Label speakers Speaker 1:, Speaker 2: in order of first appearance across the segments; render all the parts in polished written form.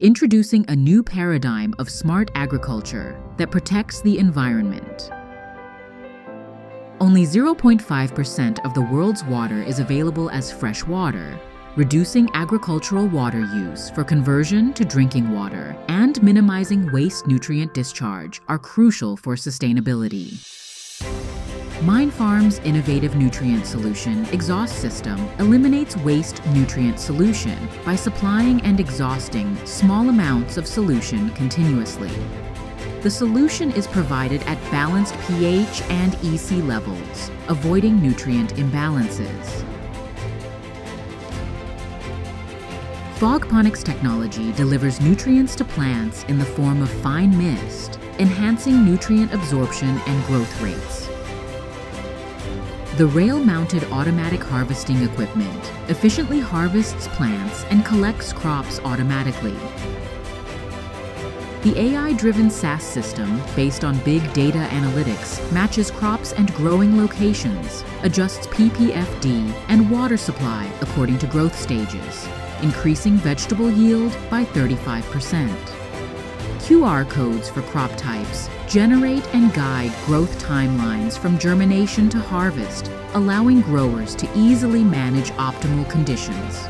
Speaker 1: introducing a new paradigm of smart agriculture that protects the environment. Only 0.5% of the world's water is available as fresh water. Reducing agricultural water use for conversion to drinking water and minimizing waste nutrient discharge are crucial for sustainability. Minefarm's innovative nutrient solution exhaust system eliminates waste nutrient solution by supplying and exhausting small amounts of solution continuously. The solution is provided at balanced pH and EC levels, avoiding nutrient imbalances. Fogponics technology delivers nutrients to plants in the form of fine mist, enhancing nutrient absorption and growth rates. The rail-mounted automatic harvesting equipment efficiently harvests plants and collects crops automatically. The AI-driven SaaS system, based on big data analytics, matches crops and growing locations, adjusts PPFD and water supply according to growth stages, increasing vegetable yield by 35%. QR codes for crop types generate and guide growth timelines from germination to harvest, allowing growers to easily manage optimal conditions.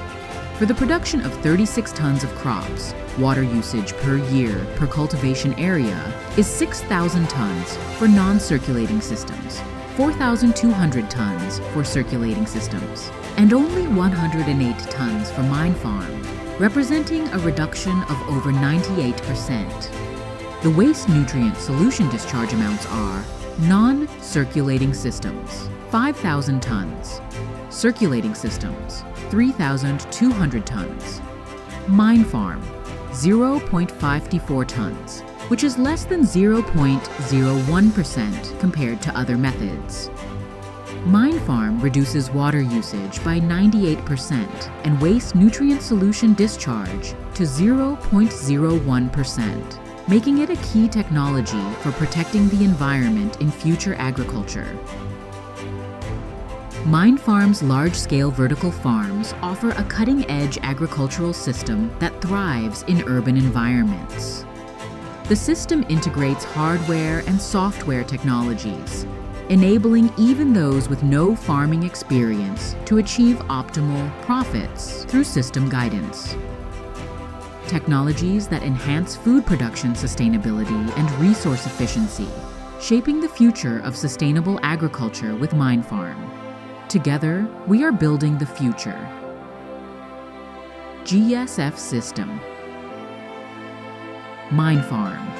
Speaker 1: For the production of 36 tons of crops, water usage per year per cultivation area is 6,000 tons for non-circulating systems, 4,200 tons for circulating systems, and only 108 tons for Minefarm, representing a reduction of over 98%. The waste nutrient solution discharge amounts are non-circulating systems, 5,000 tons, circulating systems, 3,200 tons, Minefarm, 0.54 tons, which is less than 0.01% compared to other methods. Minefarm reduces water usage by 98% and waste nutrient solution discharge to 0.01%, making it a key technology for protecting the environment in future agriculture. Minefarm's large-scale vertical farms offer a cutting-edge agricultural system that thrives in urban environments. The system integrates hardware and software technologies, enabling even those with no farming experience to achieve optimal profits through system guidance. Technologies that enhance food production sustainability and resource efficiency, shaping the future of sustainable agriculture with Minefarm. Together, we are building the future. GSF System. Minefarm.